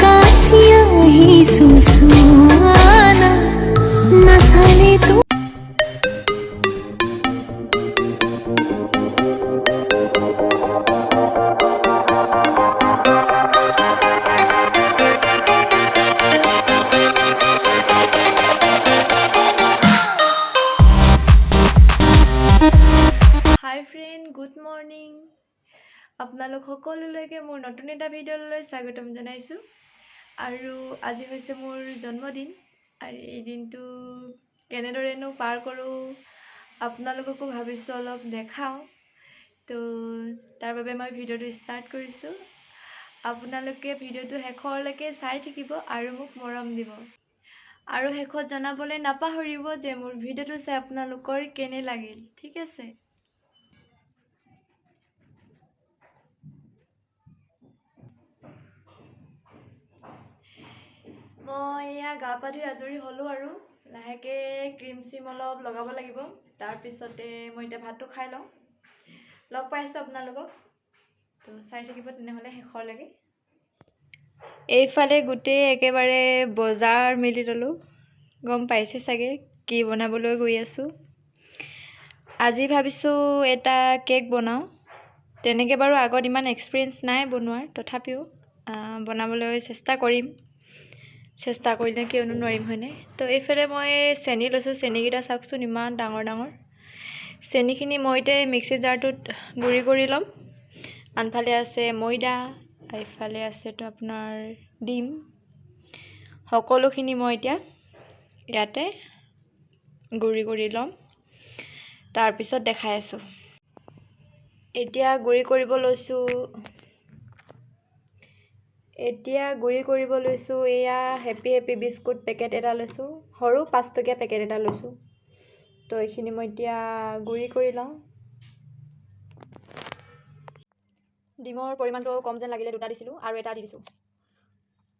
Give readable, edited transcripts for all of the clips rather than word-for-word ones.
कासियां ही सुसुआना न साले तो হাই ফ্ৰেণ্ড, গুড মৰ্ণিং। আপোনালোক সকলোলৈকে মোৰ নতুন এটা ভিডিঅ'লৈ স্বাগতম জনাইছোঁ। আৰু আজি হৈছে মোৰ জন্মদিন। আৰু এই দিনটো কেনেদৰেনো পাৰ কৰোঁ আপোনালোককো ভাবিছোঁ অলপ দেখাওঁ। তো তাৰ বাবে মই ভিডিঅ'টো ষ্টাৰ্ট কৰিছোঁ। আপোনালোকে ভিডিঅ'টো শেষলৈকে চাই থাকিব আৰু মোক মৰম দিব। আৰু শেষত জনাবলৈ নাপাহৰিব যে মোৰ ভিডিঅ'টো চাই আপোনালোকৰ কেনে লাগিল। ঠিক আছে। মই এয়া গা পা ধুই আজৰি হ'লোঁ আৰু লাহেকৈ ক্ৰীম চিম অলপ লগাব লাগিব। তাৰপিছতে মই এতিয়া ভাতটো খাই লওঁ। লগ পাইছোঁ আপোনালোকক, তো চাই থাকিব তেনেহ'লে শেষলৈকে। এইফালে গোটেই একেবাৰে বজাৰ মেলি ল'লোঁ। গম পাইছে চাগে কি বনাবলৈ গৈ আছোঁ। আজি ভাবিছোঁ এটা কেক বনাওঁ। তেনেকৈ বাৰু আগত ইমান এক্সপিৰিয়েঞ্চ নাই বনোৱাৰ, তথাপিও বনাবলৈ চেষ্টা কৰিম। চেষ্টা কৰিলে কিয়নো নোৱাৰিম হয়নে। তো এইফালে মই চেনি লৈছোঁ। চেনিকেইটা চাওকচোন ইমান ডাঙৰ ডাঙৰ। চেনিখিনি মই এতিয়া মিক্সি জাৰটোত গুড়ি কৰি ল'ম। আনফালে আছে ময়দা, এইফালে আছেতো আপোনাৰ ডিম। সকলোখিনি মই এতিয়া ইয়াতে গুড়ি কৰি ল'ম। তাৰপিছত দেখাই আছোঁ। এতিয়া গুড়ি কৰিব লৈছোঁ। এয়া হেপী হেপী বিস্কুট পেকেট এটা লৈছোঁ। সৰু 5 টকীয়া পেকেট এটা লৈছোঁ। তো এইখিনি মই এতিয়া গুড়ি কৰি লওঁ। ডিমৰ পৰিমাণটো কম যেন লাগিলে 2টা দিছিলোঁ আৰু এটা দি দিছোঁ।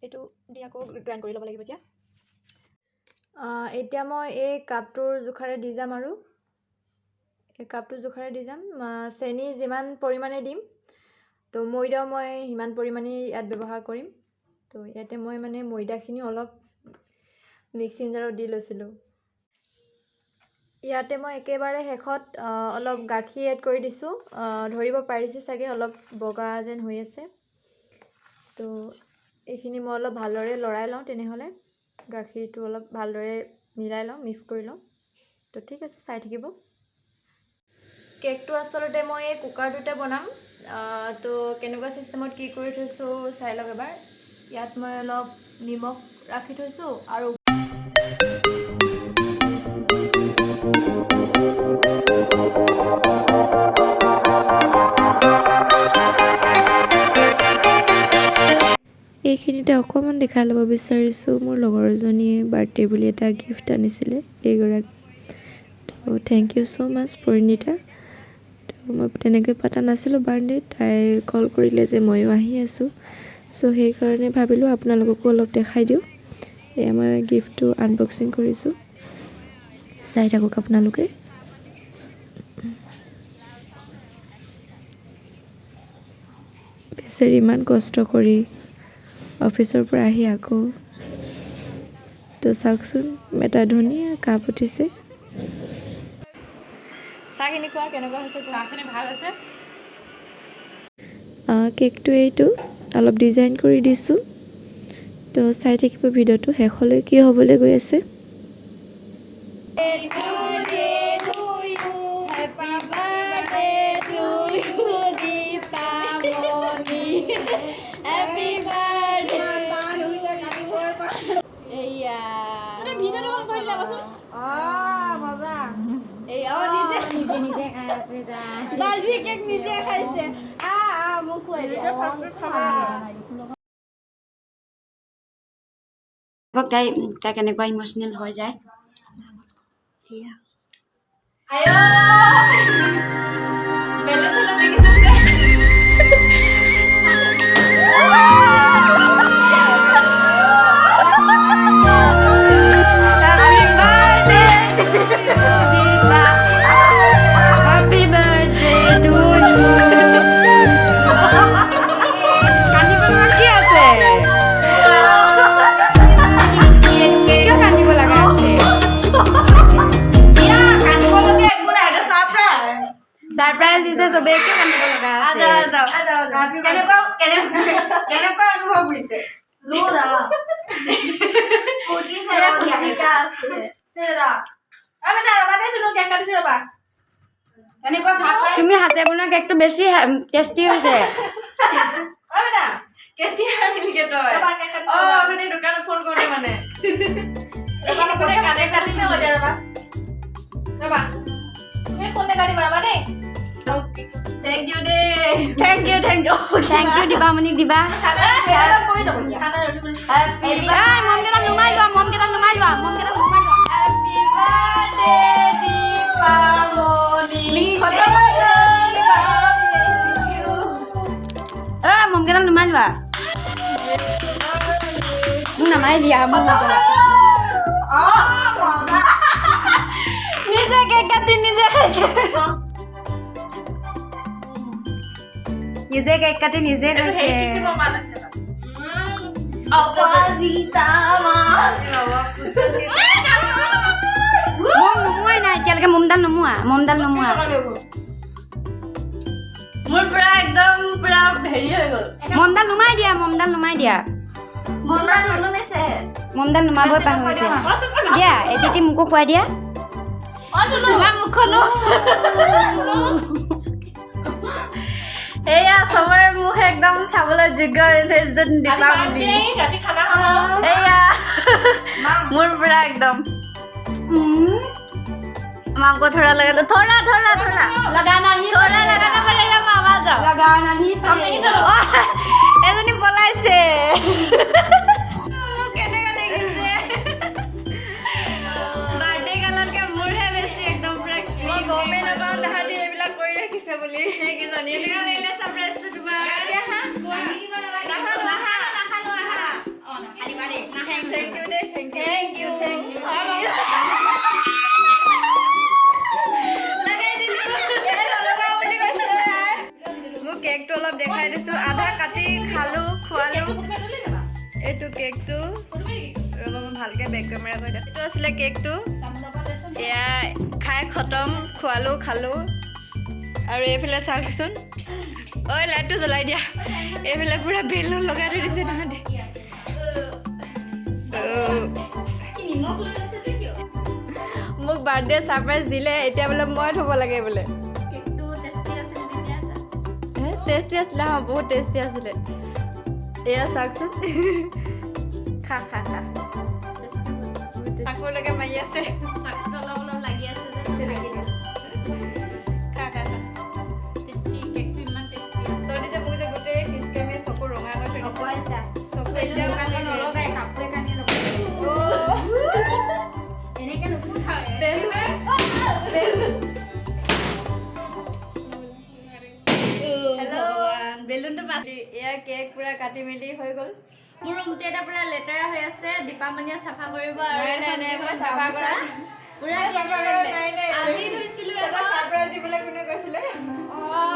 এইটো দি আকৌ গ্ৰাইণ্ড কৰি ল'ব লাগিব এতিয়া। এতিয়া মই এই কাপটোৰ জোখাৰে দি যাম আৰু চেনি যিমান পৰিমাণে দিম, তো ময়দাও মই সিমান পৰিমাণেই ইয়াত ব্যৱহাৰ কৰিম। তো ইয়াতে মই মানে ময়দাখিনি অলপ মিক্সিং জাৰত দি লৈছিলোঁ। ইয়াতে মই একেবাৰে শেষত অলপ গাখীৰ এড কৰি দিছোঁ। ধৰিব পাৰিছে চাগে অলপ বগা যেন হৈ আছে। তো এইখিনি মই অলপ ভালদৰে লৰাই লওঁ। তেনেহ'লে গাখীৰটো অলপ ভালদৰে মিলাই লওঁ, মিক্স কৰি লওঁ। তো ঠিক আছে, চাই থাকিব। কেকটো আচলতে মই এই কুকাৰটোতে বনাম। তো কেনেকুৱা চিষ্টেমত কি কৰি থৈছোঁ চাই লওক এবাৰ। ইয়াত মই অলপ নিমখ ৰাখি থৈছোঁ আৰু এইখিনিতে অকণমান দেখাই ল'ব বিচাৰিছোঁ। মোৰ লগৰজনীয়ে বাৰ্থডে বুলি এটা গিফ্ট আনিছিলে এইগৰাকী। তো থেংক ইউ ছ' মাছ পৰিণীতা। তো মই তেনেকৈ পতা নাছিলোঁ বাৰ্থডে। তাই কল কৰিলে যে ময়ো আহি আছোঁ। চ' সেইকাৰণে ভাবিলোঁ আপোনালোককো অলপ দেখাই দিওঁ। এয়া মই গিফ্টটো আনবক্সিং কৰিছোঁ। চাই থাকক আপোনালোকে। বেচেৰি ইমান কষ্ট কৰি অফিচৰ পৰা আহি আকৌ। তো চাওকচোন এটা ধুনীয়া কাপ উঠিছে। চাহখিনি খোৱা কেনেকুৱা হৈছে? চাহখিনি ভাল হৈছে। কেকটো এইটো অলপ ডিজাইন কৰি দিছোঁ। তো চাই থাকিব ভিডিঅ'টো শেষলৈ কি হ'বলৈ গৈ আছে। তাই কেনেকুৱা ইম'চনেল হৈ যায়। সেয়া কেনেকুৱা অনুভৱ হৈছে তুমি হাতে বনোৱা কেকটো বেছি টেষ্টি হৈছে দোকানত ফোন কৰোঁ মানে থেংক ইউ দীপামণিক দিবা মমকেইডাল নুমাই লোৱা মমকেইডাল নুমাই লোৱা মোক নামাই দিয়া মোক নিজে কেক কাটি নিজে খাইছে নিজে খাইছে নুমুৱাই নাই এতিয়ালৈকে মমডাল নুমুৱা মোৰ পুৰা একদম পুৰা হেৰি হৈ গ'ল মমডাল নুমাই দিয়া মমডাল নুমাবই পাহৰিছে দিয়া এটি মোকো খুৱাই দিয়া এয়া চবৰে মুখ একদম চাবলৈ যোগ্য হৈছে এয়া মোৰ পুৰা একদম মামको थोड़ा लगा दो थोड़ा लगाना पड़ेगा मामा जाओ लगाना ही एजनी पलाइছে কেনেকা দেখিছে বাৰ্থডে গালত কে মোৰহে বেছি একদম পুৰা মই গমে নাপাওঁ তাহাঁতি এইবিলাক কৰি ৰাখিছে বুলি কি জানি এনেকা লাগিলে সাৰপ্ৰাইজটো তোমাৰ Thank you. মোক কেকটো অলপ দেখাই দিছো আধা কাটি খালো খোৱালো এইটো কেকটো ৰ'ব মই ভালকে বেক কেমেৰা কৰি দিম এইটো আছিলে কেকটো এয়া খাই খতম খোৱালো খালো আৰু এইফালে চাওকচোন ঐ লাইটটো জ্বলাই দিয়া এইফালে পুৰা বেলুন লগাই থৈ দিছে তাহাঁতে মোক বাৰ্থডে ছাৰপ্ৰাইজ দিলে এতিয়া বোলে মই থ'ব লাগে বোলে টেষ্টি আছিলে বহুত টেষ্টি আছিলে এয়া চাওকচোন খা চাকুৰলৈকে মাৰি আছে অলপ লাগি আছে খা তহঁতি যে মোক যে গোটেই ফিচকেমে চকু ৰঙা কৰি থৈ দিছে চকু এতিয়া নলগাই কাপোৰে কানি এনেকে নুপুঠাও বেলুনটো এয়া কেক পুৰা কাটি মেলি হৈ গ'ল মোৰ ৰুমটো এটা পুৰা লেতেৰা হৈ আছে দীপামণিয়ে চাফা কৰিব আৰু মই চাফা কৰা পুৰা আজি ধুইছিলো এটা সাৰপ্ৰাইজ দিবলৈ কোনে কৈছিলে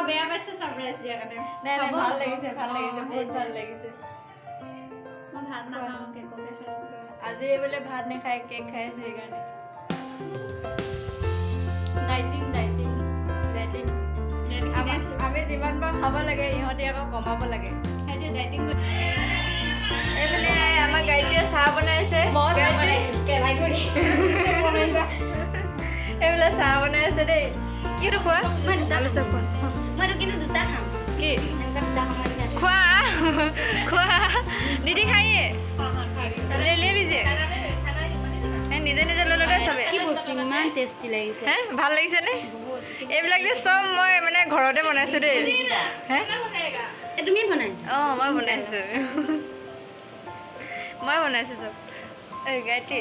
বেয়া পাইছে সাৰপ্ৰাইজ দিয়া কাৰণে নাই ভাল লাগিছে বহুত ভাল লাগিছে মই ভাত নাখাওঁ কেককে খাইছো আজি বোলে ভাত নাখায় কেক খাই আছে সেইকাৰণে ডাইটিং আমি যিমান পাৰোঁ খাব লাগে ইহঁতে আকৌ কমাব লাগে এইফালে আমাৰ গাড়ীটোৱে চাহ বনাইছে এইফালে চাহ বনাই আছে দেই কিটো খোৱা মইতো কিন্তু দুটা খাম কি খোৱা দিদি খাইয়ে ले लीजिए নিজে লৈ ল'লে চবে কি বস্তু ইমান টেষ্টি লাগিছে হে ভাল লাগিছে নে এইবিলাক যে সব মই মানে ঘৰতে বনাইছো দেই হে তুমি বনাইছা মই বনাইছো সব এই গাইটি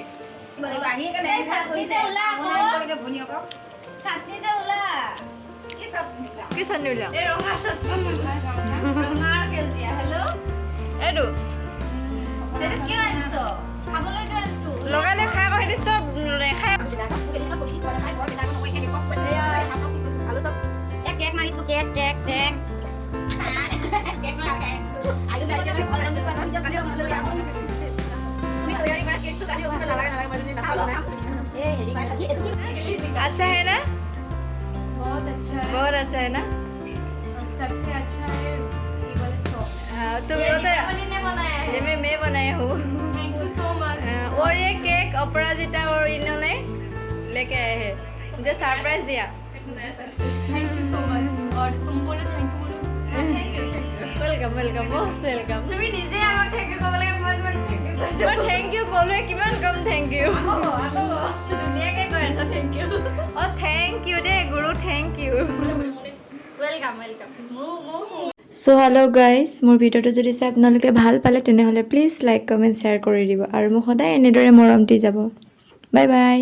কি চাটনি উলিয়া এইটো লগালে খাই আকৌ সিহঁতি চব নেখায় আলু চব কেক মাৰিছো কেক अच्छा है ना बहुत अच्छा है ना सबसे अच्छा है मैं बनाया हूँ थैंक यू सो मच और ये केक अपराजिता और इन्होंने लेके आए हैं मुझे सरप्राइज दिया थैंक यू सो मच और तुम बोलो थैंक यू बोलो thank you welcome welcome most welcome তুমি নিজে আমাক থ্যাংক ইউ ক'ব লাগে মই তোমাক থ্যাংক ইউ কৈছো মই থেংক ইউ ক'লোৱে কিমান কম থেংক ইউ আকৌ ধুনীয়াকৈ কৈ আছা থ্যাংক ইউ অ থেংক ইউ দেই গুৰু থেংক ইউ ৱেলকাম ৱেলকাম মোৰ চ' হেল্ল' গাইজ মোৰ ভিডিঅ'টো যদি চাই আপোনালোকে ভাল পালে তেনেহ'লে প্লিজ লাইক কমেণ্ট শ্বেয়াৰ কৰি দিব আৰু মোক সদায় এনেদৰে মৰম দি যাব বাই বাই